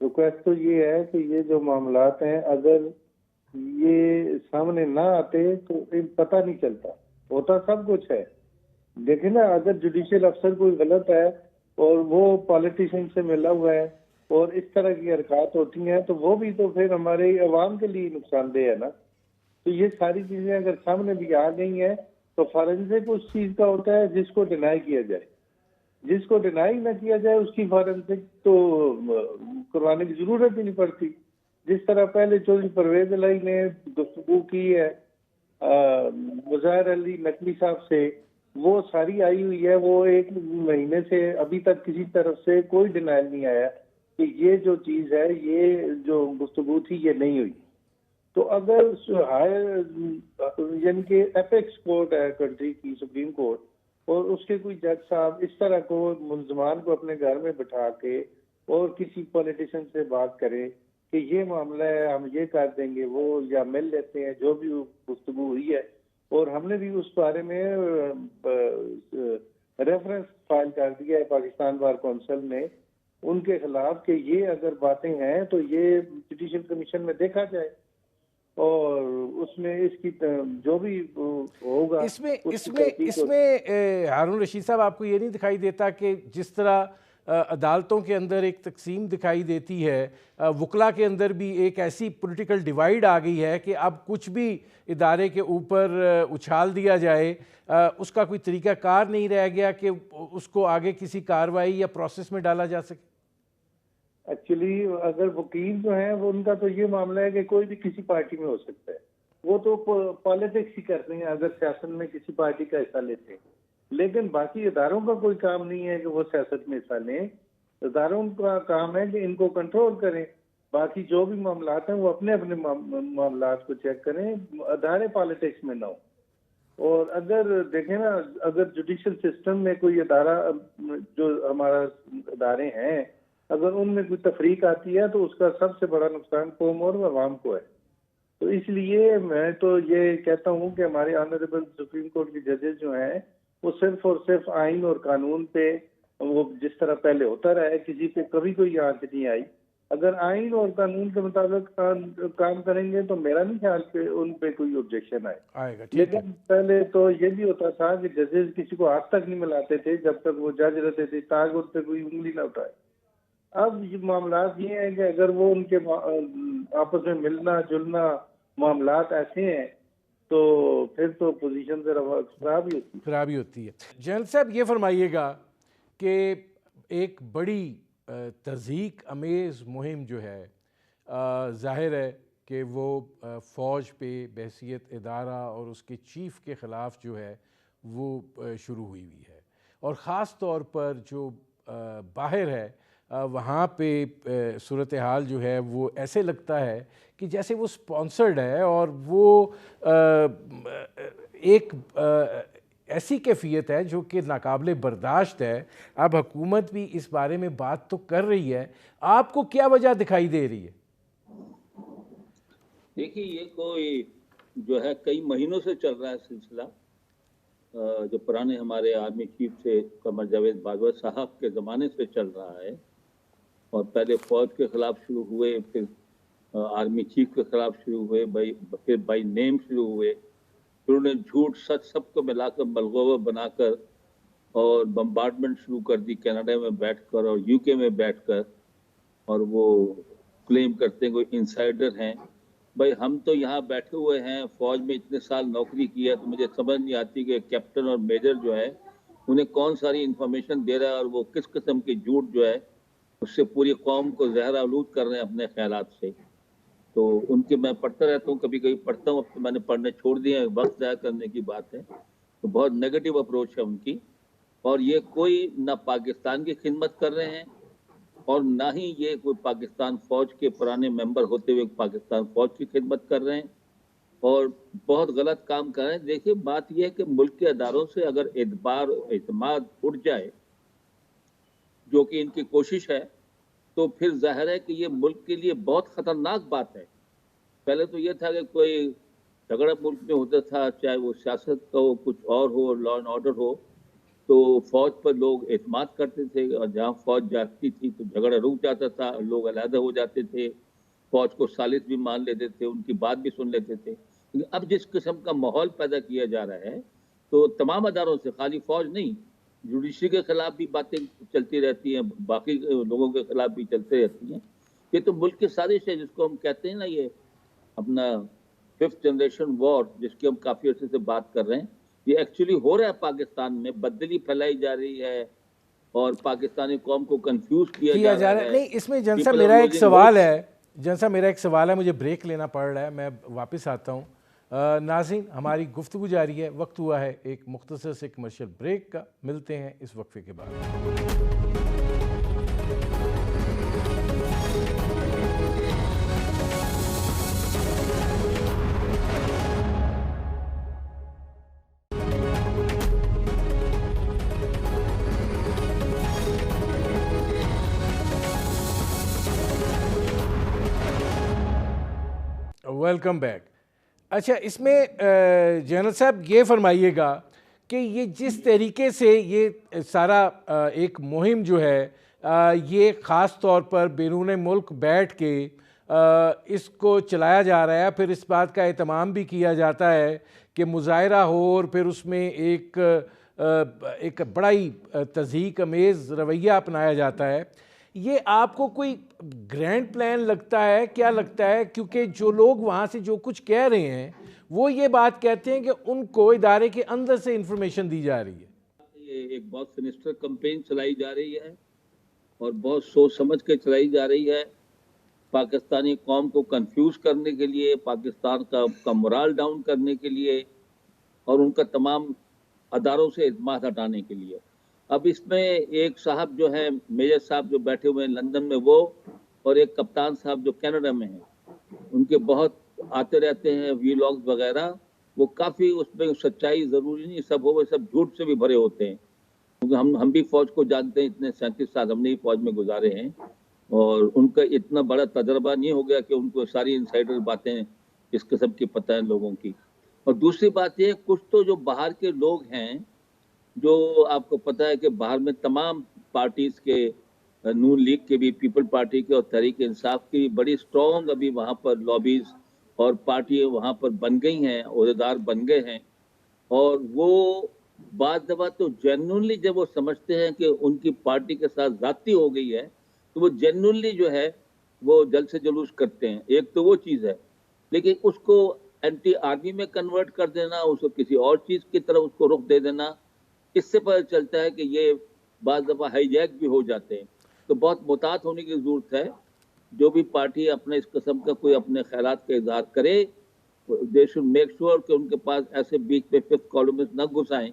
Request تو یہ ہے کہ یہ جو معاملات ہیں اگر یہ سامنے نہ آتے تو پتہ نہیں چلتا، ہوتا سب کچھ ہے. دیکھیں نا، اگر جوڈیشل افسر کوئی غلط ہے اور وہ پالیٹیشین سے ملا ہوا ہے اور اس طرح کی حرکات ہوتی ہیں تو وہ بھی تو پھر ہمارے عوام کے لیے نقصان دہ ہے نا. تو یہ ساری چیزیں اگر سامنے بھی آ گئی ہیں تو فارنسک اس چیز کا ہوتا ہے جس کو ڈینائی کیا جائے. جس کو ڈینائی نہ کیا جائے اس کی فارنسک تو کروانے کی ضرورت ہی نہیں پڑتی. جس طرح پہلے چودھری پرویز الہی نے گفتگو کی ہے مظاہر علی نقوی صاحب سے، وہ ساری آئی ہوئی ہے. وہ 1 مہینے سے ابھی تک کسی طرف سے کوئی ڈینائل نہیں آیا کہ یہ جو چیز ہے، یہ جو گفتگو تھی یہ نہیں ہوئی. تو اگر یعنی کہ ایپیکس کورٹ ہے کنٹری کی، سپریم کورٹ، اور اس کے کوئی جج صاحب اس طرح کو ملزمان کو اپنے گھر میں بٹھا کے اور کسی پولیٹیشین سے بات کرے کہ یہ معاملہ ہے ہم یہ کر دیں گے، وہ یا مل لیتے ہیں جو بھی گفتگو ہوئی ہے. اور ہم نے بھی اس بارے میں ریفرنس فائل کر دیا ہے پاکستان بار کونسل نے ان کے خلاف کہ یہ اگر باتیں ہیں تو یہ جوڈیشل کمیشن میں دیکھا جائے اور اس میں اس کی جو بھی ہوگا اس میں ہارون رشید صاحب آپ کو یہ نہیں دکھائی دیتا کہ جس طرح عدالتوں کے اندر ایک تقسیم دکھائی دیتی ہے، وکلا کے اندر بھی ایک ایسی پولیٹیکل ڈیوائیڈ آ گئی ہے کہ اب کچھ بھی ادارے کے اوپر اچھال دیا جائے، اس کا کوئی طریقہ کار نہیں رہ گیا کہ اس کو آگے کسی کارروائی یا پروسیس میں ڈالا جا سکے؟ ایکچولی اگر وکیل جو ہیں وہ ان کا تو یہ معاملہ ہے کہ کوئی بھی کسی پارٹی میں ہو سکتا ہے، وہ تو پالیٹکس ہی کرتے ہیں اگر سیاست میں کسی پارٹی کا حصہ لیتے ہیں. لیکن باقی اداروں کا کوئی کام نہیں ہے کہ وہ سیاست میں حصہ لیں. اداروں کا کام ہے کہ ان کو کنٹرول کریں. باقی جو بھی معاملات ہیں وہ اپنے اپنے معاملات کو چیک کریں، ادارے پالیٹکس میں نہ ہو. اور اگر دیکھیں نا، اگر جوڈیشل سسٹم میں کوئی ادارہ جو ہمارا ادارے ہیں اگر ان میں کوئی تفریق آتی ہے تو اس کا سب سے بڑا نقصان قوم اور عوام کو ہے. تو اس لیے میں تو یہ کہتا ہوں کہ ہمارے آنریبل سپریم کورٹ کے ججز جو ہیں وہ صرف اور صرف آئین اور قانون پہ، وہ جس طرح پہلے ہوتا رہا ہے، کسی پہ کبھی کوئی آنچ نہیں آئی. اگر آئین اور قانون کے مطابق کام کریں گے تو میرا نہیں خیال کہ ان پہ کوئی آبجیکشن آئے گا. لیکن پہلے تو یہ بھی ہوتا تھا کہ ججز کسی کو ہاتھ تک نہیں ملاتے تھے جب تک وہ جج رہتے تھے تاکہ ان پہ کوئی انگلی نہ اٹھائے. اب یہ معاملات یہ ہیں کہ اگر وہ ان کے آپس میں ملنا جلنا معاملات ایسے ہیں تو پھر تو پوزیشن ذرا خرابی ہوتی ہے. جنرل صاحب یہ فرمائیے گا کہ ایک بڑی تضحیک امیز مہم جو ہے ظاہر ہے کہ وہ فوج پہ بحیثیت ادارہ اور اس کے چیف کے خلاف جو ہے وہ شروع ہوئی ہے، اور خاص طور پر جو باہر ہے وہاں پہ صورتحال جو ہے وہ ایسے لگتا ہے کہ جیسے وہ سپانسرڈ ہے اور وہ ایک ایسی کیفیت ہے جو کہ ناقابل برداشت ہے. اب حکومت بھی اس بارے میں بات تو کر رہی ہے، آپ کو کیا وجہ دکھائی دے رہی ہے؟ دیکھیے، یہ کوئی جو ہے کئی مہینوں سے چل رہا ہے سلسلہ، جو پرانے ہمارے آرمی چیف سے قمر جاوید باجوہ صاحب کے زمانے سے چل رہا ہے. اور پہلے فوج کے خلاف شروع ہوئے، پھر آرمی چیف کے خلاف شروع ہوئے، پھر بائی نیم شروع ہوئے، پھر انہیں جھوٹ سچ سب کو ملا کر ملغوبہ بنا کر اور بمبارڈمنٹ شروع کر دی کینیڈا میں بیٹھ کر اور یو کے میں بیٹھ کر. اور وہ کلیم کرتے ہیں کوئی انسائڈر ہیں. بھائی ہم تو یہاں بیٹھے ہوئے ہیں، فوج میں اتنے سال نوکری کی ہے، تو مجھے سمجھ نہیں آتی کہ کیپٹن اور میجر جو ہے انہیں کون ساری انفارمیشن دے رہا ہے اور وہ کس قسم کی جھوٹ جو ہے اس سے پوری قوم کو زہر آلود کر رہے ہیں اپنے خیالات سے. تو ان کے میں پڑھتا رہتا ہوں، کبھی کبھی پڑھتا ہوں، اب تو میں نے پڑھنے چھوڑ دیا ہے، وقت ضائع کرنے کی بات ہے. تو بہت نیگیٹو اپروچ ہے ان کی، اور یہ کوئی نہ پاکستان کی خدمت کر رہے ہیں اور نہ ہی یہ کوئی پاکستان فوج کے پرانے ممبر ہوتے ہوئے پاکستان فوج کی خدمت کر رہے ہیں، اور بہت غلط کام کر رہے ہیں. دیکھیے بات یہ ہے کہ ملک کے اداروں سے اگر اعتماد اٹھ جائے، جو کہ ان کی کوشش ہے، تو پھر ظاہر ہے کہ یہ ملک کے لیے بہت خطرناک بات ہے. پہلے تو یہ تھا کہ کوئی جھگڑا ملک میں ہوتا تھا، چاہے وہ سیاست کا ہو، کچھ اور ہو، لا اینڈ آرڈر ہو، تو فوج پر لوگ اعتماد کرتے تھے، اور جہاں فوج جاتی تھی تو جھگڑا رک جاتا تھا، لوگ علیحدہ ہو جاتے تھے، فوج کو ثالث بھی مان لیتے تھے، ان کی بات بھی سن لیتے تھے. لیکن اب جس قسم کا ماحول پیدا کیا جا رہا ہے تو تمام اداروں سے، خالی فوج نہیں، جوڈیشری کے خلاف بھی باتیں چلتی رہتی ہیں، باقی لوگوں کے خلاف بھی چلتے رہتی ہیں. یہ تو ملک کی سازش ہے، جس کو ہم کہتے ہیں نا، یہ اپنا 5th جنریشن وار، جس کی ہم کافی عرصے سے بات کر رہے ہیں، یہ ایکچولی ہو رہا ہے پاکستان میں. بدلی پھیلائی جا رہی ہے اور پاکستانی قوم کو کنفیوز کیا جا رہا ہے. نہیں، اس میں جن صاحب People are میرا ایک losing سوال hope. ہے، جن صاحب میرا ایک سوال ہے، مجھے بریک لینا پڑ رہا ہے، میں واپس آتا ہوں. ناظرین، ہماری گفتگو جاری ہے، وقت ہوا ہے ایک مختصر سے کمرشل بریک کا. ملتے ہیں اس وقفے کے بعد. Welcome back. اچھا، اس میں جنرل صاحب یہ فرمائیے گا کہ یہ جس طریقے سے یہ سارا ایک مہم جو ہے، یہ خاص طور پر بیرون ملک بیٹھ کے اس کو چلایا جا رہا ہے، پھر اس بات کا اہتمام بھی کیا جاتا ہے کہ مظاہرہ ہو اور پھر اس میں ایک بڑا ہی تضحیک امیز رویہ اپنایا جاتا ہے، یہ آپ کو کوئی گرینڈ پلان لگتا ہے؟ کیا لگتا ہے؟ کیونکہ جو لوگ وہاں سے جو کچھ کہہ رہے ہیں وہ یہ بات کہتے ہیں کہ ان کو ادارے کے اندر سے انفارمیشن دی جا رہی ہے. یہ ایک بہت سینسٹر کمپین چلائی جا رہی ہے اور بہت سوچ سمجھ کے چلائی جا رہی ہے، پاکستانی قوم کو کنفیوز کرنے کے لیے، پاکستان کا morale ڈاؤن کرنے کے لیے، اور ان کا تمام اداروں سے اعتماد ہٹانے کے لیے. اب اس میں ایک صاحب جو ہیں، میجر صاحب جو بیٹھے ہوئے ہیں لندن میں، وہ اور ایک کپتان صاحب جو کینیڈا میں ہیں، ان کے بہت آتے رہتے ہیں وی لاگز وغیرہ. وہ کافی اس میں سچائی ضروری نہیں سب ہو، وہ سب جھوٹ سے بھی بھرے ہوتے ہیں، کیونکہ ہم بھی فوج کو جانتے ہیں، اتنے 37 سال ہم نے ہی فوج میں گزارے ہیں، اور ان کا اتنا بڑا تجربہ نہیں ہو گیا کہ ان کو ساری انسائڈر باتیں اس قسم کی پتہ ہیں لوگوں کی. اور دوسری بات یہ، کچھ تو جو باہر کے لوگ ہیں، جو آپ کو پتہ ہے کہ باہر میں تمام پارٹیز کے، نون لیگ کے بھی، پیپل پارٹی کے اور تحریک انصاف کی بھی بڑی سٹرونگ ابھی وہاں پر لابیز اور پارٹی وہاں پر بن گئی ہیں، عہدیدار بن گئے ہیں. اور وہ بعض دفعہ تو جینوئنلی جب وہ سمجھتے ہیں کہ ان کی پارٹی کے ساتھ زیادتی ہو گئی ہے تو وہ جینوئنلی جو ہے وہ جلد سے جلوس کرتے ہیں. ایک تو وہ چیز ہے، لیکن اس کو اینٹی آرمی میں کنورٹ کر دینا، اس کو کسی اور چیز کی طرف اس کو رخ دے دینا، اس سے پتہ چلتا ہے کہ یہ بعض دفعہ ہائی جیک بھی ہو جاتے ہیں. تو بہت محتاط ہونے کی ضرورت ہے. جو بھی پارٹی اپنے اس قسم کا کوئی اپنے خیالات کا اظہار کرے، دے شوڈ میک شور کہ ان کے پاس ایسے بیچ میں 5th کالمسٹ نہ گھسائیں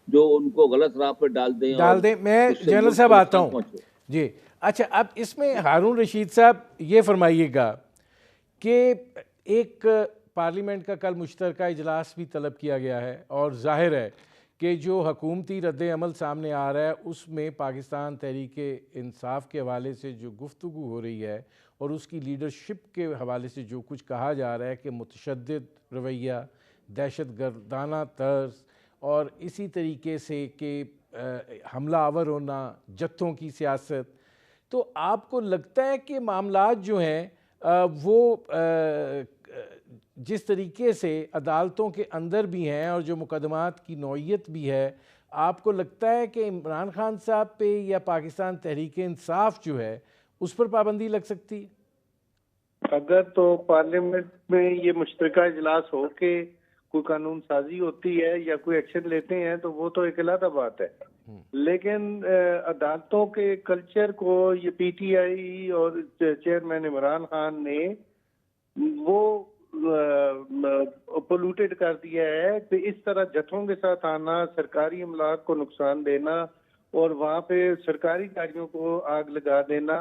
جو ان کو غلط راہ پر ڈال دیں. میں جنرل صاحب آتا ہوں. جی اچھا، اب اس میں ہارون رشید صاحب یہ فرمائیے گا کہ ایک پارلیمنٹ کا کل مشترکہ اجلاس بھی طلب کیا گیا ہے، اور ظاہر ہے کہ جو حکومتی رد عمل سامنے آ رہا ہے اس میں پاکستان تحریک انصاف کے حوالے سے جو گفتگو ہو رہی ہے اور اس کی لیڈرشپ کے حوالے سے جو کچھ کہا جا رہا ہے کہ متشدد رویہ، دہشت گردانہ طرز، اور اسی طریقے سے کہ حملہ آور ہونا، جتھوں کی سیاست، تو آپ کو لگتا ہے کہ معاملات جو ہیں وہ جس طریقے سے عدالتوں کے اندر بھی ہیں اور جو مقدمات کی نوعیت بھی ہے، آپ کو لگتا ہے کہ عمران خان صاحب پہ یا پاکستان تحریک انصاف جو ہے اس پر پابندی لگ سکتی ہے؟ اگر تو پارلیمنٹ میں یہ مشترکہ اجلاس ہو کے کوئی قانون سازی ہوتی ہے یا کوئی ایکشن لیتے ہیں تو وہ تو ایک علیحدہ بات ہے، لیکن عدالتوں کے کلچر کو یہ پی ٹی آئی اور چیئرمین عمران خان نے وہ پولوٹیڈ کر دیا ہے کہ اس طرح جتھوں کے ساتھ آنا، سرکاری املاک کو نقصان دینا اور وہاں پہ سرکاری گاڑیوں کو آگ لگا دینا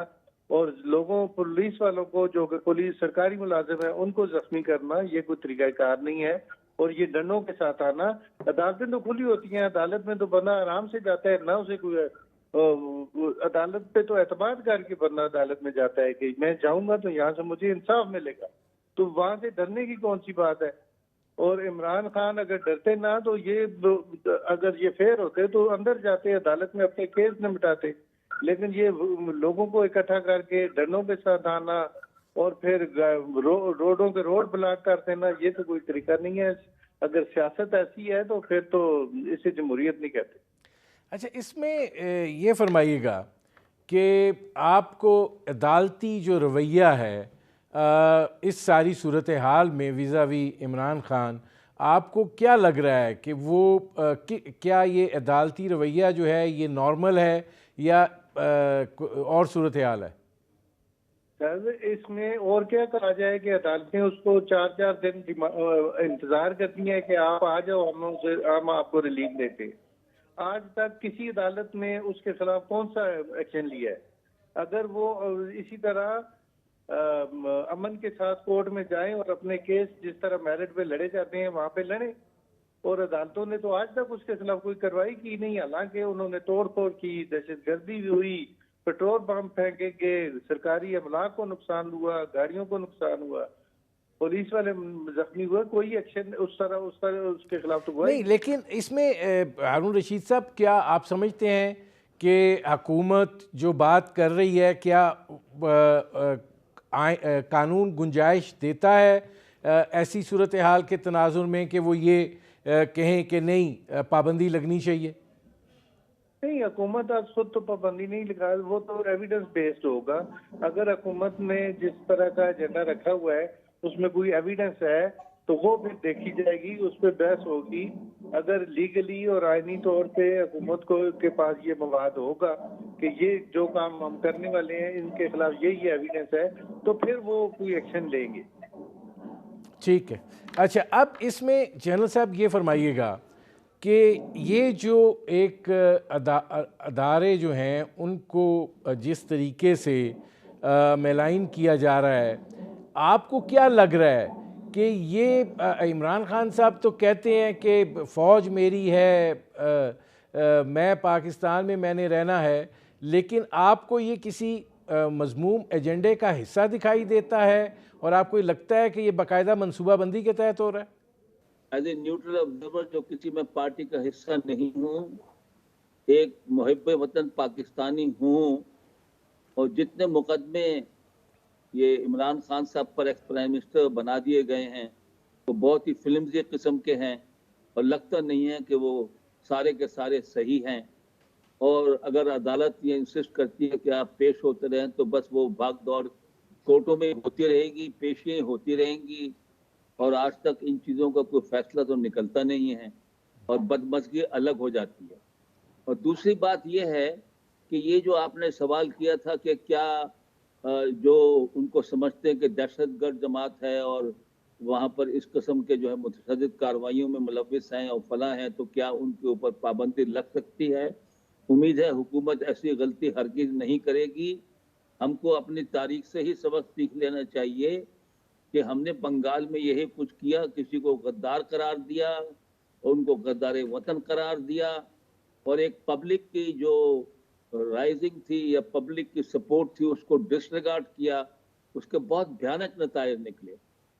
اور لوگوں، پولیس والوں کو، جو کہ پولیس سرکاری ملازم ہیں، ان کو زخمی کرنا، یہ کوئی طریقہ کار نہیں ہے. اور یہ ڈنڈوں کے ساتھ آنا، عدالتیں تو کھلی ہوتی ہیں، عدالت میں تو بندہ آرام سے جاتا ہے، نہ اسے کوئی عدالت پہ تو اعتماد کر کے بندہ عدالت میں جاتا ہے کہ میں جاؤں گا تو یہاں سے مجھے انصاف ملے گا، تو وہاں سے ڈرنے کی کون سی بات ہے؟ اور عمران خان اگر ڈرتے نہ تو اگر یہ فیئر ہوتے تو اندر جاتے عدالت میں اپنے کیس نمٹاتے، لیکن یہ لوگوں کو اکٹھا کر کے ڈنڈوں کے ساتھ آنا اور پھر روڈوں کے روڈ بلاک کر دینا، یہ تو کوئی طریقہ نہیں ہے۔ اگر سیاست ایسی ہے تو پھر تو اسے جمہوریت نہیں کہتے۔ اچھا، اس میں یہ فرمائیے گا کہ آپ کو عدالتی جو رویہ ہے اس ساری صورتحال میں ویزاوی عمران خان، آپ کو کیا لگ رہا ہے کہ وہ کیا یہ عدالتی رویہ جو ہے یہ نارمل ہے یا اور صورتحال ہے؟ اس میں اور کیا کہا جائے کہ عدالتیں اس کو 4 دن انتظار کرتی ہیں کہ آپ آ جاؤ، ہم آپ کو ریلیف دیتے۔ آج تک کسی عدالت نے اس کے خلاف کون سا ایکشن لیا ہے؟ اگر وہ اسی طرح امن کے ساتھ کورٹ میں جائیں اور اپنے کیس جس طرح میرٹ پہ لڑے جاتے ہیں وہاں پہ لڑیں، اور عدالتوں نے تو آج تک اس کے خلاف کوئی کارروائی کی نہیں، حالانکہ انہوں نے توڑ پھوڑ کی، دہشت گردی بھی ہوئی، پیٹرول بم پھینکے گئے، سرکاری املاک کو نقصان ہوا، گاڑیوں کو نقصان ہوا، پولیس والے زخمی ہوئے، کوئی ایکشن اس کے خلاف تو ہوا نہیں۔ لیکن اس میں ہارون رشید صاحب، کیا آپ سمجھتے ہیں کہ حکومت جو بات کر رہی ہے کیا قانون گنجائش دیتا ہے ایسی صورتحال کے تناظر میں کہ وہ یہ کہیں کہ نہیں پابندی لگنی چاہیے؟ نہیں، حکومت آج خود تو پابندی نہیں لگا، وہ تو ایویڈنس بیسڈ ہوگا۔ اگر حکومت نے جس طرح کا ایجنڈا رکھا ہوا ہے اس میں کوئی ایویڈنس ہے تو وہ پھر دیکھی جائے گی، اس پہ بحث ہوگی۔ اگر لیگلی اور آئینی طور پہ حکومت کے پاس یہ مواد ہوگا کہ یہ جو کام ہم کرنے والے ہیں ان کے خلاف یہی ایویڈنس ہے تو پھر وہ کوئی ایکشن لیں گے۔ ٹھیک ہے۔ اچھا، اب اس میں جنرل صاحب یہ فرمائیے گا کہ یہ جو ایک ادارے جو ہیں ان کو جس طریقے سے میلائن کیا جا رہا ہے، آپ کو کیا لگ رہا ہے کہ یہ عمران خان صاحب تو کہتے ہیں کہ فوج میری ہے، میں پاکستان میں نے رہنا ہے، لیکن آپ کو یہ کسی مذموم ایجنڈے کا حصہ دکھائی دیتا ہے اور آپ کو یہ لگتا ہے کہ یہ باقاعدہ منصوبہ بندی کے تحت ہو رہا ہے؟ ایز اے نیوٹرل آبزرور، جو کسی میں پارٹی کا حصہ نہیں ہوں، ایک محب وطن پاکستانی ہوں، اور جتنے مقدمے یہ عمران خان صاحب پر ایکس پرائم منسٹر بنا دیے گئے ہیں وہ بہت ہی فلمزی قسم کے ہیں، اور لگتا نہیں ہے کہ وہ سارے کے سارے صحیح ہیں۔ اور اگر عدالت یہ انسسٹ کرتی ہے کہ آپ پیش ہوتے رہیں تو بس وہ بھاگ دوڑ کورٹوں میں ہوتی رہے گی، پیشیاں ہوتی رہیں گی، اور آج تک ان چیزوں کا کوئی فیصلہ تو نکلتا نہیں ہے، اور بدمزگی الگ ہو جاتی ہے۔ اور دوسری بات یہ ہے کہ یہ جو آپ نے سوال کیا تھا کہ کیا جو ان کو سمجھتے ہیں کہ دہشت گرد جماعت ہے اور وہاں پر اس قسم کے جو ہے متشدد کارروائیوں میں ملوث ہیں اور فلاں ہیں، تو کیا ان کے اوپر پابندی لگ سکتی ہے؟ امید ہے حکومت ایسی غلطی ہرگز نہیں کرے گی۔ ہم کو اپنی تاریخ سے ہی سبق سیکھ لینا چاہیے کہ ہم نے بنگال میں یہی کچھ کیا، کسی کو غدار قرار دیا، ان کو غدار وطن قرار دیا، اور ایک پبلک کی جو رائزنگ تھی یا پبلک کی سپورٹ تھی اس کو ڈس ریگارڈ کیا، اس کے بہت بھیانک نتائج نکلے۔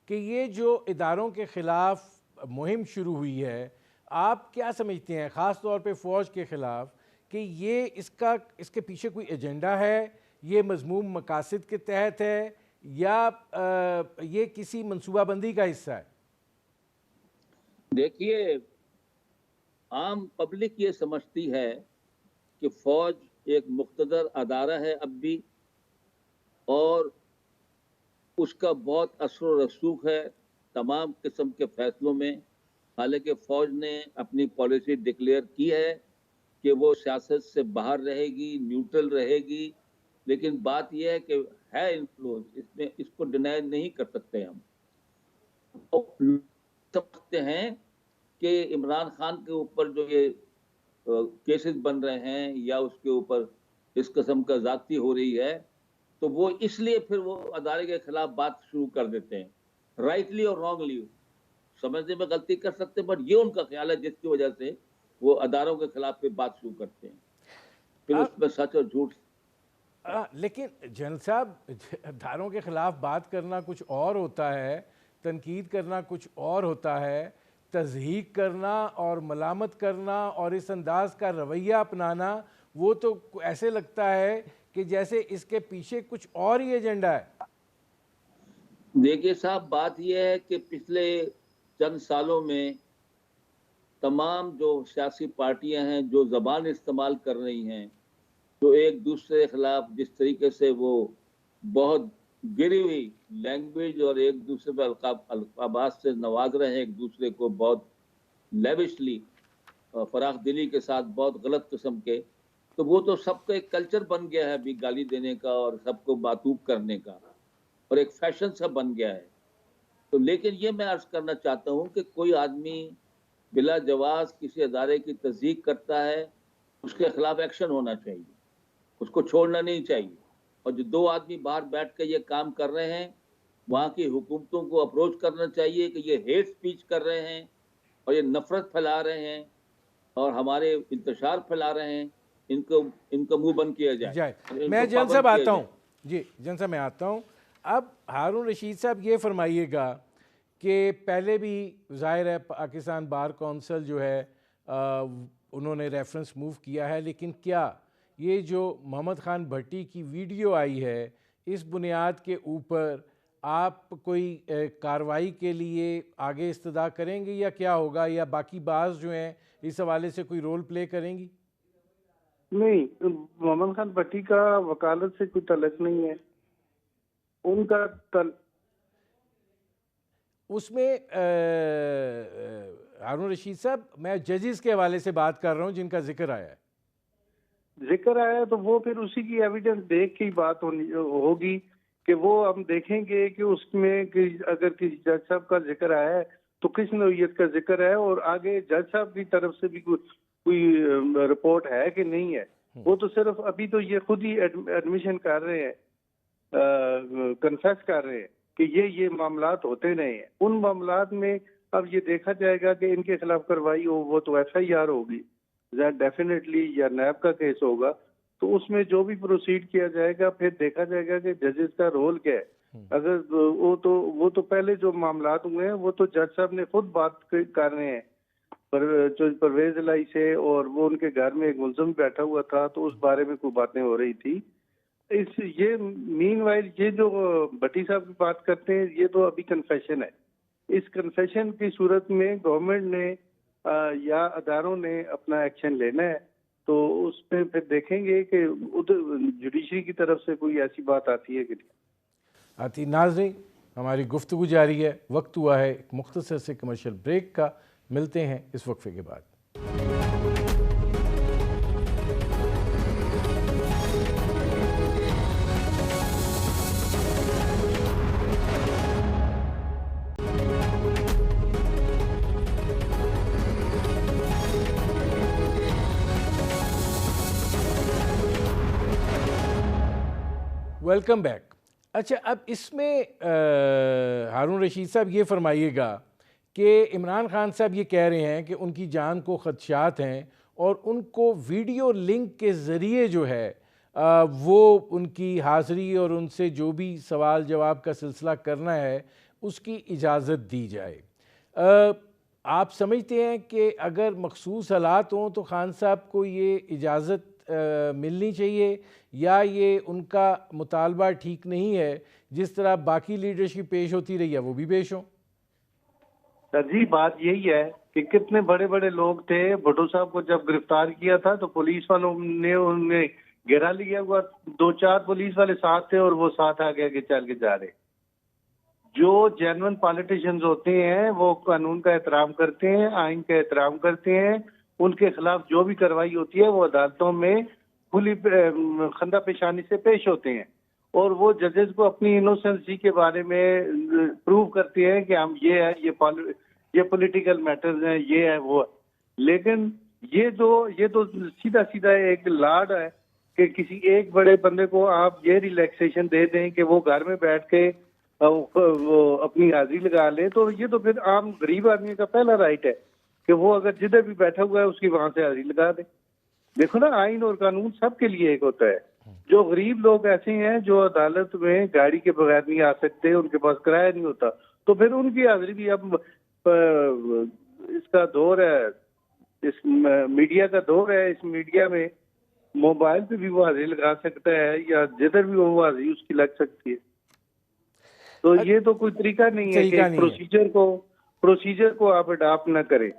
کہ یہ جو اداروں کے خلاف مہم شروع ہوئی ہے، آپ کیا سمجھتے ہیں خاص طور پہ فوج کے خلاف کہ یہ اس کے پیچھے کوئی ایجنڈا ہے، یہ مذموم مقاصد کے تحت ہے یا یہ کسی منصوبہ بندی کا حصہ ہے؟ دیکھیے، عام پبلک یہ سمجھتی ہے کہ فوج ایک مقتدر ادارہ ہے اب بھی، اور اس کا بہت اثر و رسوخ ہے تمام قسم کے فیصلوں میں۔ حالانکہ فوج نے اپنی پالیسی ڈکلیئر کی ہے کہ وہ سیاست سے باہر رہے گی، نیوٹرل رہے گی، لیکن بات یہ ہے کہ ہے انفلوئنس، اس میں اس کو ڈینائی نہیں کر سکتے ہم۔ سمجھتے ہیں کہ عمران خان کے اوپر جو یہ کیسز بن رہے ہیں یا اس کے اوپر اس قسم کا زیادتی ہو رہی ہے تو وہ اس لیے پھر وہ ادارے کے خلاف بات شروع کر دیتے ہیں، رائٹلی اور رانگلی، سمجھنے میں غلطی کر سکتے ہیں، بٹ یہ ان کا خیال ہے جس کی وجہ سے وہ اداروں کے خلاف پھر بات شروع کرتے ہیں، پھر اس میں سچ اور جھوٹ۔ لیکن جنرل صاحب، اداروں کے خلاف بات کرنا کچھ اور ہوتا ہے، تنقید کرنا کچھ اور ہوتا ہے، تضحیق کرنا اور ملامت کرنا اور اس انداز کا رویہ اپنانا وہ تو ایسے لگتا ہے کہ جیسے اس کے پیچھے کچھ اور ہی ایجنڈا ہے۔ دیکھیے صاحب، بات یہ ہے کہ پچھلے چند سالوں میں تمام جو سیاسی پارٹیاں ہیں جو زبان استعمال کر رہی ہیں، جو ایک دوسرے کے خلاف جس طریقے سے وہ بہت گری ہوئی لینگویج اور ایک دوسرے پہ القابات سے نواز رہے ہیں، ایک دوسرے کو بہت لیوشلی فراخ دلی کے ساتھ بہت غلط قسم کے، تو وہ تو سب کا ایک کلچر بن گیا ہے ابھی گالی دینے کا اور سب کو باتوب کرنے کا، اور ایک فیشن سا بن گیا ہے۔ تو لیکن یہ میں عرض کرنا چاہتا ہوں کہ کوئی آدمی بلا جواز کسی ادارے کی تصدیق کرتا ہے، اس کے خلاف ایکشن ہونا چاہیے، اس کو چھوڑنا نہیں چاہیے۔ اور جو دو آدمی باہر بیٹھ کے یہ کام کر رہے ہیں، وہاں کی حکومتوں کو اپروچ کرنا چاہیے کہ یہ ہیٹ سپیچ کر رہے ہیں اور یہ نفرت پھیلا رہے ہیں اور ہمارے انتشار پھیلا رہے ہیں، ان کو منہ بند کیا جائے۔ میں جن صاحب آتا ہوں، جی جن صاحب میں آتا ہوں۔ اب ہارون رشید صاحب یہ فرمائیے گا کہ پہلے بھی ظاہر ہے پاکستان بار کونسل جو ہے انہوں نے ریفرنس موو کیا ہے، لیکن کیا یہ جو محمد خان بھٹی کی ویڈیو آئی ہے اس بنیاد کے اوپر آپ کوئی کارروائی کے لیے آگے استدعا کریں گے یا کیا ہوگا، یا باقی بعض جو ہیں اس حوالے سے کوئی رول پلے کریں گی؟ نہیں، محمد خان بھٹی کا وکالت سے کوئی تعلق نہیں ہے، ان کا اس میں ہارون رشید صاحب میں ججز کے حوالے سے بات کر رہا ہوں جن کا ذکر آیا ہے۔ ذکر آیا تو وہ پھر اسی کی ایویڈنس دیکھ کے ہی بات ہوگی کہ وہ ہم دیکھیں گے کہ اس میں اگر کسی جج صاحب کا ذکر آیا ہے تو کس نوعیت کا ذکر ہے، اور آگے جج صاحب کی طرف سے بھی کوئی رپورٹ ہے کہ نہیں ہے۔ وہ تو صرف ابھی تو یہ خود ہی ایڈمیشن کر رہے ہیں، کنفیس کر رہے ہیں کہ یہ معاملات ہوتے رہے ہیں۔ ان معاملات میں اب یہ دیکھا جائے گا کہ ان کے خلاف کارروائی ہو، وہ تو ایف آئی آر ہوگی ڈیفینیٹلی، یا نیب کا کیس ہوگا، تو اس میں جو بھی پروسیڈ کیا جائے گا پھر دیکھا جائے گا کہ ججز کا رول کیا ہے۔ اگر وہ تو پہلے جو معاملات ہوئے ہیں وہ تو جج صاحب نے خود بات کر رہے ہیں پرویز الہی سے، اور وہ ان کے گھر میں ایک ملزم بیٹھا ہوا تھا تو اس بارے میں کوئی باتیں ہو رہی تھی۔ یہ مین وائل یہ جو بھٹی صاحب کی بات کرتے ہیں یہ تو ابھی کنفیشن ہے۔ اس کنفیشن کی صورت میں گورنمنٹ نے یا اداروں نے اپنا ایکشن لینا ہے، تو اس پہ پھر دیکھیں گے کہ ادھر جوڈیشری کی طرف سے کوئی ایسی بات آتی ہے کہ نہیں آتی۔ ناظرین، ہماری گفتگو جاری ہے، وقت ہوا ہے ایک مختصر سے کمرشل بریک کا، ملتے ہیں اس وقفے کے بعد۔ Welcome back. اچھا، اب اس میں ہارون رشید صاحب یہ فرمائیے گا کہ عمران خان صاحب یہ کہہ رہے ہیں کہ ان کی جان کو خدشات ہیں اور ان کو ویڈیو لنک کے ذریعے جو ہے وہ ان کی حاضری اور ان سے جو بھی سوال جواب کا سلسلہ کرنا ہے اس کی اجازت دی جائے۔ آپ سمجھتے ہیں کہ اگر مخصوص حالات ہوں تو خان صاحب کو یہ اجازت ملنی چاہیے، یا یہ ان کا مطالبہ ٹھیک نہیں ہے، جس طرح باقی لیڈرشپ پیش ہوتی رہی ہے وہ بھی پیش ہوں؟ جی، بات یہی ہے کہ کتنے بڑے بڑے لوگ تھے، بھٹو صاحب کو جب گرفتار کیا تھا تو پولیس والوں نے انہیں گھیرا لیا ہوا، 2-4 پولیس والے ساتھ تھے اور وہ ساتھ آگے آگے چل کے جا رہے۔ جو جینوئن پالیٹیشنز ہوتے ہیں وہ قانون کا احترام کرتے ہیں، آئین کا احترام کرتے ہیں، ان کے خلاف جو بھی کارروائی ہوتی ہے وہ عدالتوں میں کھلی خندہ پیشانی سے پیش ہوتے ہیں، اور وہ ججز کو اپنی انوسنسی کے بارے میں پروو کرتے ہیں کہ ہم یہ ہے، یہ پولیٹیکل میٹرز ہیں، یہ ہے وہ ہے۔ لیکن یہ تو سیدھا سیدھا ایک لاڈ ہے کہ کسی ایک بڑے بندے کو آپ یہ ریلیکسیشن دے دیں کہ وہ گھر میں بیٹھ کے وہ اپنی حاضری لگا لے، تو یہ تو پھر عام غریب آدمی کا پہلا رائٹ ہے کہ وہ اگر جدھر بھی بیٹھا ہوا ہے اس کی وہاں سے حاضری لگا دے۔ دیکھو نا، آئین اور قانون سب کے لیے ایک ہوتا ہے۔ جو غریب لوگ ایسے ہیں جو عدالت میں گاڑی کے بغیر نہیں آ سکتے، ان کے پاس کرایہ نہیں ہوتا، تو پھر ان کی حاضری بھی اب اس کا دور ہے، اس میڈیا کا دور ہے، اس میڈیا میں موبائل پہ بھی وہ حاضری لگا سکتا ہے یا جدھر بھی وہ حاضری اس کی لگ سکتی ہے. تو یہ تو کوئی طریقہ نہیں ہے کہ طریقہ نہیں ہے. پروسیجر کو آپ اڈاپٹ نہ کریں.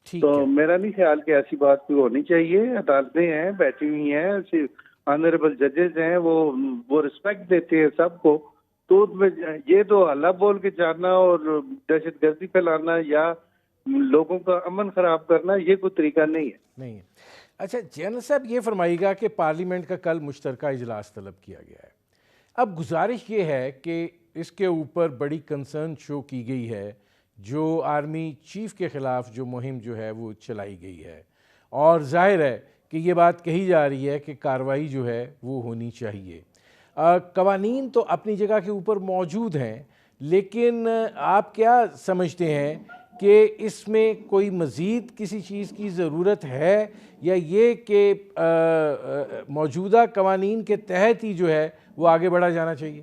ٹھیک تو ہے. میرا نہیں خیال کہ ایسی بات کوئی ہونی چاہیے. عدالتیں ہیں، بیٹھی ہوئی ہیں، آنریبل ججز ہیں، وہ رسپیکٹ دیتے ہیں سب کو. تو یہ تو اللہ بول کے جاننا اور دہشت گردی پھیلانا یا لوگوں کا امن خراب کرنا یہ کوئی طریقہ نہیں ہے. نہیں ہے. اچھا جنرل صاحب یہ فرمائیے گا کہ پارلیمنٹ کا کل مشترکہ اجلاس طلب کیا گیا ہے. اب گزارش یہ ہے کہ اس کے اوپر بڑی کنسرن شو کی گئی ہے جو آرمی چیف کے خلاف جو مہم جو ہے وہ چلائی گئی ہے، اور ظاہر ہے کہ یہ بات کہی جا رہی ہے کہ کارروائی جو ہے وہ ہونی چاہیے. قوانین تو اپنی جگہ کے اوپر موجود ہیں، لیکن آپ کیا سمجھتے ہیں کہ اس میں کوئی مزید کسی چیز کی ضرورت ہے، یا یہ کہ موجودہ قوانین کے تحت ہی جو ہے وہ آگے بڑھا جانا چاہیے؟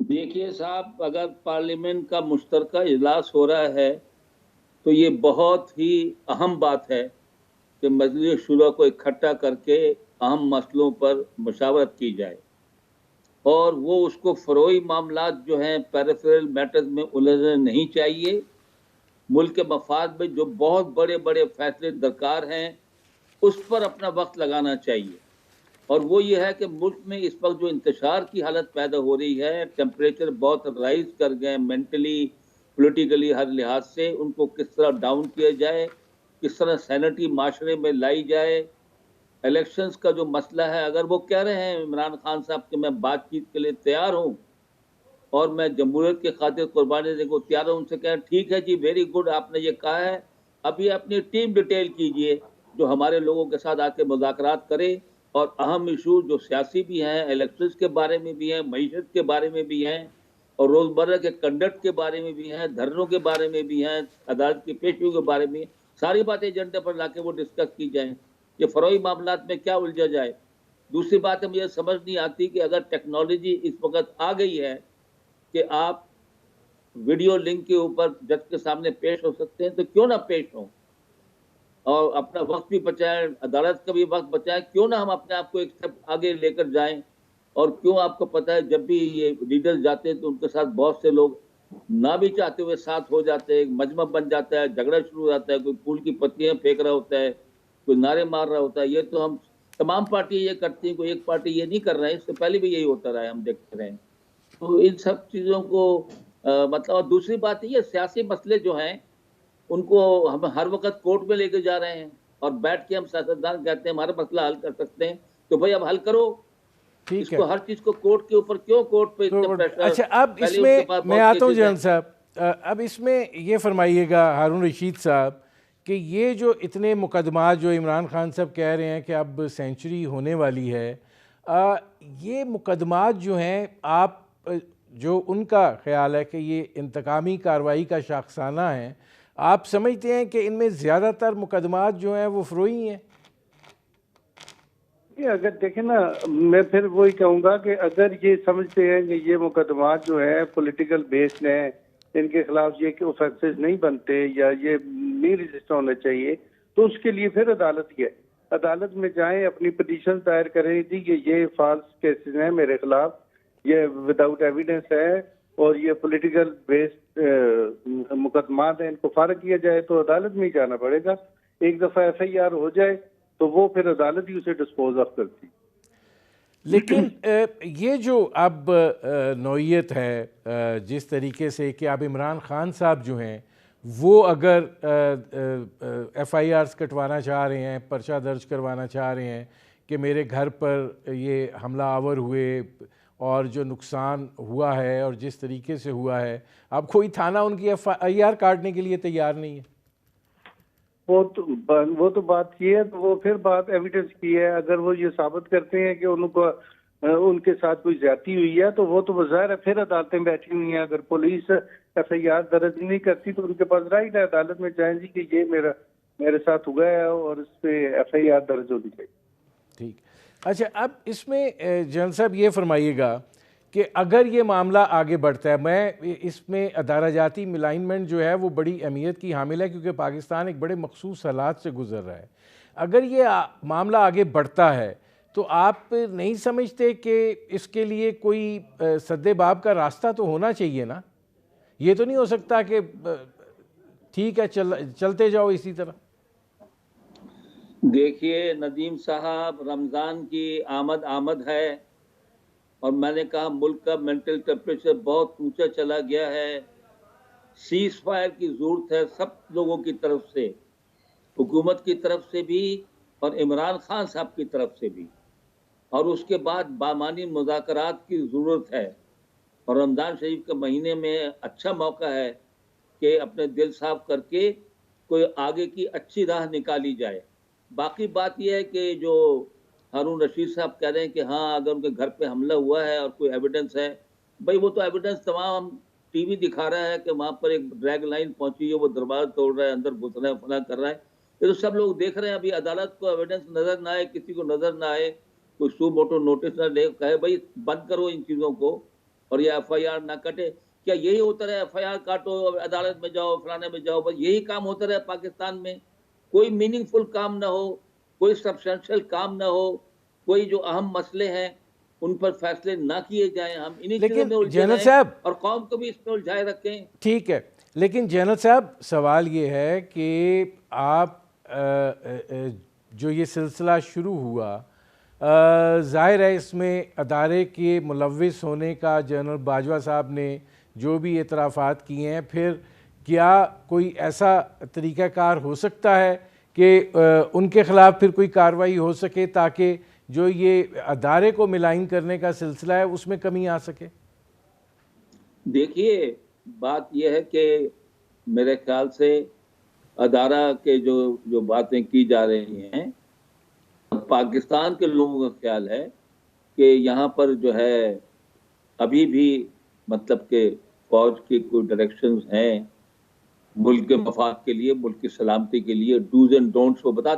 دیکھیے صاحب، اگر پارلیمنٹ کا مشترکہ اجلاس ہو رہا ہے تو یہ بہت ہی اہم بات ہے کہ مجلس شورا کو اکٹھا کر کے اہم مسئلوں پر مشاورت کی جائے، اور وہ اس کو فروئی معاملات جو ہیں پیریفرل میٹرز میں الجھنے نہیں چاہیے. ملک کے مفاد میں جو بہت بڑے بڑے فیصلے درکار ہیں اس پر اپنا وقت لگانا چاہیے. اور وہ یہ ہے کہ ملک میں اس وقت جو انتشار کی حالت پیدا ہو رہی ہے، ٹیمپریچر بہت رائز کر گئے مینٹلی، پولیٹیکلی، ہر لحاظ سے ان کو کس طرح ڈاؤن کیا جائے، کس طرح سینٹی معاشرے میں لائی جائے. الیکشنز کا جو مسئلہ ہے، اگر وہ کہہ رہے ہیں عمران خان صاحب کہ میں بات چیت کے لیے تیار ہوں اور میں جمہوریت کے خاطر قربانی دینے کو تیار ہوں، ان سے کہیں ٹھیک ہے جی، ویری گڈ، آپ نے یہ کہا ہے، ابھی اپنی ٹیم ڈیٹیل کیجئے جو ہمارے لوگوں کے ساتھ آ کے مذاکرات کرے، اور اہم ایشو جو سیاسی بھی ہیں، الیکشنز کے بارے میں بھی ہیں، معیشت کے بارے میں بھی ہیں، اور روزمرہ کے کنڈکٹ کے بارے میں بھی ہیں، دھرنوں کے بارے میں بھی ہیں، عدالت کی پیشیوں کے بارے میں، ساری باتیں ایجنڈے پر لا کے وہ ڈسکس کی جائیں. یہ فروئی معاملات میں کیا الجھا جائے. دوسری بات ہے، مجھے سمجھ نہیں آتی کہ اگر ٹیکنالوجی اس وقت آ گئی ہے کہ آپ ویڈیو لنک کے اوپر جج کے سامنے پیش ہو سکتے ہیں، تو کیوں نہ پیش ہوں اور اپنا وقت بھی بچائیں، عدالت کا بھی وقت بچائیں. کیوں نہ ہم اپنے آپ کو ایک سٹیپ آگے لے کر جائیں. اور کیوں، آپ کو پتہ ہے جب بھی یہ لیڈر جاتے ہیں تو ان کے ساتھ بہت سے لوگ نہ بھی چاہتے ہوئے ساتھ ہو جاتے ہیں، ایک مجمع بن جاتا ہے، جھگڑا شروع ہو جاتا ہے، کوئی پھول کی پتیاں پھینک رہا ہوتا ہے، کوئی نعرے مار رہا ہوتا ہے. یہ تو ہم تمام پارٹی یہ کرتی ہیں، کوئی ایک پارٹی یہ نہیں کر رہا ہے، اس سے پہلے بھی یہی ہوتا رہا ہے، ہم دیکھتے رہے ہیں. تو ان سب چیزوں کو مطلب. اور دوسری بات یہ سیاسی مسئلے جو ہیں ان کو ہم ہر وقت کورٹ میں لے کے جا رہے ہیں، اور بیٹھ کے ہم سیاستدان کہتے ہیں ہمارا مسئلہ حل کر سکتے ہیں، تو بھائی اب حل کرو. اس ٹھیک ہے. کو ہر چیز کو کورٹ کے اوپر کیوں، کورٹ پہ اتنا پریشر. اچھا اب اس میں میں آتا ہوں جنرل صاحب، اب اس میں یہ فرمائیے گا ہارون رشید صاحب کہ یہ جو اتنے مقدمات جو عمران خان صاحب کہہ رہے ہیں کہ اب سینچری ہونے والی ہے، یہ مقدمات جو ہیں، آپ جو ان کا خیال ہے کہ یہ انتقامی کارروائی کا شاخسانہ ہے، آپ سمجھتے ہیں کہ ان میں زیادہ تر مقدمات جو ہیں وہ فروئی ہیں؟ اگر دیکھیں نا، میں پھر وہی کہوں گا کہ اگر یہ سمجھتے ہیں کہ یہ مقدمات جو ہیں پولیٹیکل بیسڈ ہیں، ان کے خلاف یہ کہ اوفینسز نہیں بنتے یا یہ نہیں رجسٹر ہونے چاہیے، تو اس کے لیے پھر عدالت ہی ہے. عدالت میں جائیں، اپنی پٹیشن دائر کریں تھی کہ یہ فالس کیسز ہیں میرے خلاف، یہ وداؤٹ ایویڈنس ہے اور یہ پولیٹیکل بیسڈ مقدمات ہیں، ان کو فارغ کیا جائے. تو عدالت میں ہی جانا پڑے گا. ایک دفعہ ایف آئی آر ہو جائے تو وہ پھر عدالت ہی اسے ڈسپوز آف کرتی. لیکن یہ جو اب نوعیت ہے جس طریقے سے کہ اب عمران خان صاحب جو ہیں وہ اگر ایف آئی آرز کٹوانا چاہ رہے ہیں، پرچہ درج کروانا چاہ رہے ہیں کہ میرے گھر پر یہ حملہ آور ہوئے اور جو نقصان ہوا ہے اور جس طریقے سے ہوا ہے، اب کوئی تھانہ ان کی ایف آئی آر کاٹنے کے لیے تیار نہیں ہے. وہ تو بات کی ہے، تو وہ پھر بات ایویڈنس کی ہے. اگر وہ یہ ثابت کرتے ہیں کہ ان کے ساتھ کوئی زیادتی ہوئی ہے تو وہ تو ظاہر ہے پھر عدالتیں بیٹھی ہوئی ہیں. اگر پولیس ایف آئی آر درج نہیں کرتی تو ان کے پاس رائٹ ہے عدالت میں جائیں جی کہ یہ میرے ساتھ ہوا ہے اور اس پہ ایف آئی آر درج ہونی چاہیے. ٹھیک. اچھا اب اس میں جنرل صاحب یہ فرمائیے گا کہ اگر یہ معاملہ آگے بڑھتا ہے، میں اس میں ادارہ جاتی ملائنمنٹ جو ہے وہ بڑی اہمیت کی حامل ہے کیونکہ پاکستان ایک بڑے مخصوص حالات سے گزر رہا ہے، اگر یہ معاملہ آگے بڑھتا ہے تو آپ نہیں سمجھتے کہ اس کے لیے کوئی سد باب کا راستہ تو ہونا چاہیے نا؟ یہ تو نہیں ہو سکتا کہ ٹھیک ہے چلتے جاؤ اسی طرح؟ دیکھیے ندیم صاحب، رمضان کی آمد ہے اور میں نے کہا ملک کا مینٹل ٹیمپریچر بہت اونچا چلا گیا ہے، سیز فائر کی ضرورت ہے سب لوگوں کی طرف سے، حکومت کی طرف سے بھی اور عمران خان صاحب کی طرف سے بھی، اور اس کے بعد بامعنی مذاکرات کی ضرورت ہے، اور رمضان شریف کے مہینے میں اچھا موقع ہے کہ اپنے دل صاف کر کے کوئی آگے کی اچھی راہ نکالی جائے۔ باقی بات یہ ہے کہ جو ہارون رشید صاحب کہہ رہے ہیں کہ ہاں اگر ان کے گھر پہ حملہ ہوا ہے اور کوئی ایویڈنس ہے، بھائی وہ تو ایویڈنس تمام ٹی وی دکھا رہا ہے کہ وہاں پر ایک ڈریگ لائن پہنچی ہے، وہ دروازہ توڑ رہا ہے، اندر گھس رہا ہے، فلاں کر رہا ہے، یہ تو سب لوگ دیکھ رہے ہیں۔ ابھی عدالت کو ایویڈنس نظر نہ آئے، کسی کو نظر نہ آئے، کوئی سو موٹو نوٹس نہ لے، کہے بھائی بند کرو ان چیزوں کو اور یہ ایف آئی آر نہ کٹے۔ کیا یہی ہوتا رہے؟ ایف آئی آر کاٹو، عدالت میں جاؤ، فلانے میں جاؤ، بس یہی کام ہوتا رہے پاکستان میں؟ کوئی میننگ فل کام نہ ہو، کوئی سبسٹینشیل کام نہ ہو، کوئی جو اہم مسئلے ہیں ان پر فیصلے نہ کیے جائیں، ہم انہی چیزوں میں الجھے رہیں اور قوم کو بھی اس میں الجھائے رکھیں۔ ٹھیک ہے، لیکن جنرل صاحب سوال یہ ہے کہ آپ جو یہ سلسلہ شروع ہوا، ظاہر ہے اس میں ادارے کے ملوث ہونے کا جنرل باجوہ صاحب نے جو بھی اعترافات کیے ہیں، پھر کیا کوئی ایسا طریقہ کار ہو سکتا ہے کہ ان کے خلاف پھر کوئی کارروائی ہو سکے تاکہ جو یہ ادارے کو ملائن کرنے کا سلسلہ ہے اس میں کمی آ سکے؟ دیکھیے بات یہ ہے کہ میرے خیال سے ادارہ کے جو باتیں کی جا رہی ہیں، پاکستان کے لوگوں کا خیال ہے کہ یہاں پر جو ہے ابھی بھی مطلب کہ فوج کی کوئی ڈائریکشنز ہیں ملک کے مفاد کے لیے، ملک کی سلامتی کے لیے، ڈوز اینڈ ڈونٹس کو بتا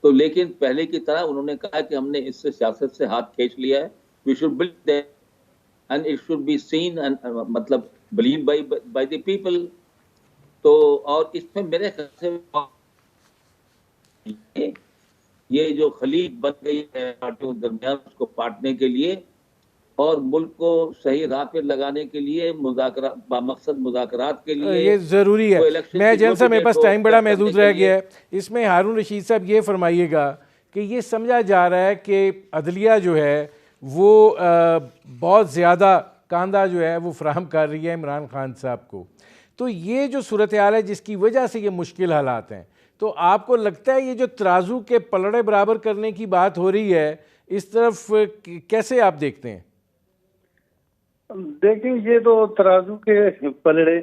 تو، لیکن پہلے کی طرح انہوں نے کہا کہ ہم نے اس سے سیاست سے ہاتھ کھینچ لیا ہے، we should build that and it should be seen and مطلب بلیو بائی دی پیپل۔ تو اور اس میں میرے خیال سے یہ جو خلیج بن گئی ہے پارٹیوں کے درمیان، اس کو پاٹنے کے لیے اور ملک کو صحیح راہ پہ لگانے کے لیے، مقصد مذاکرات کے لیے یہ ضروری ہے۔ میں جنرل صاحب میرے پاس ٹائم بڑا محدود رہ گیا ہے، اس میں ہارون رشید صاحب یہ فرمائیے گا کہ یہ سمجھا جا رہا ہے کہ عدلیہ جو ہے وہ بہت زیادہ کاندھا جو ہے وہ فراہم کر رہی ہے عمران خان صاحب کو، تو یہ جو صورتحال ہے جس کی وجہ سے یہ مشکل حالات ہیں، تو آپ کو لگتا ہے یہ جو ترازو کے پلڑے برابر کرنے کی بات ہو رہی ہے اس طرف کیسے آپ دیکھتے ہیں؟ دیکھیں یہ تو ترازو کے پلڑے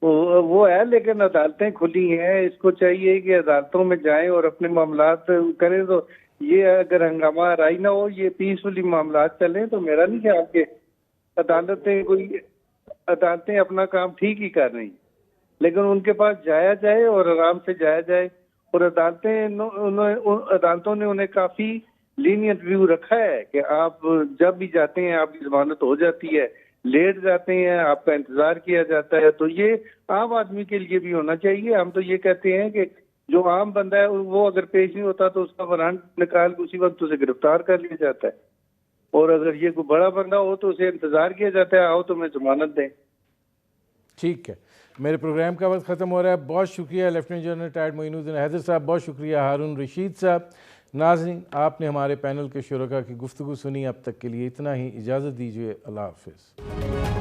وہ ہے، لیکن عدالتیں کھلی ہیں، اس کو چاہیے کہ عدالتوں میں جائیں اور اپنے معاملات کریں۔ تو یہ اگر ہنگامہ آرائی نہ ہو، یہ پیسفلی معاملات چلیں، تو میرا نہیں خیال کہ عدالتیں اپنا کام ٹھیک ہی کر رہی ہیں، لیکن ان کے پاس جایا جائے اور آرام سے جایا جائے، اور عدالتوں نے انہیں کافی لینینٹ ویو رکھا ہے کہ آپ جب بھی جاتے ہیں آپ کی ضمانت ہو جاتی ہے، لیٹ جاتے ہیں آپ کا انتظار کیا جاتا ہے، تو یہ عام آدمی کے لیے بھی ہونا چاہیے۔ ہم تو یہ کہتے ہیں کہ جو عام بندہ ہے وہ اگر پیش نہیں ہوتا تو اس کا وارنٹ نکال کے اسی وقت اسے گرفتار کر لیا جاتا ہے، اور اگر یہ کوئی بڑا بندہ ہو تو اسے انتظار کیا جاتا ہے، آؤ تمہیں ضمانت دیں۔ ٹھیک ہے، میرے پروگرام کا وقت ختم ہو رہا ہے۔ بہت شکریہ لیفٹیننٹ جنرل ریٹائرڈ معین الدین حیدر صاحب، بہت شکریہ ہارون رشید صاحب۔ ناظرین، آپ نے ہمارے پینل کے شرکاء کی گفتگو سنی، اب تک کے لیے اتنا ہی، اجازت دیجیے، اللہ حافظ۔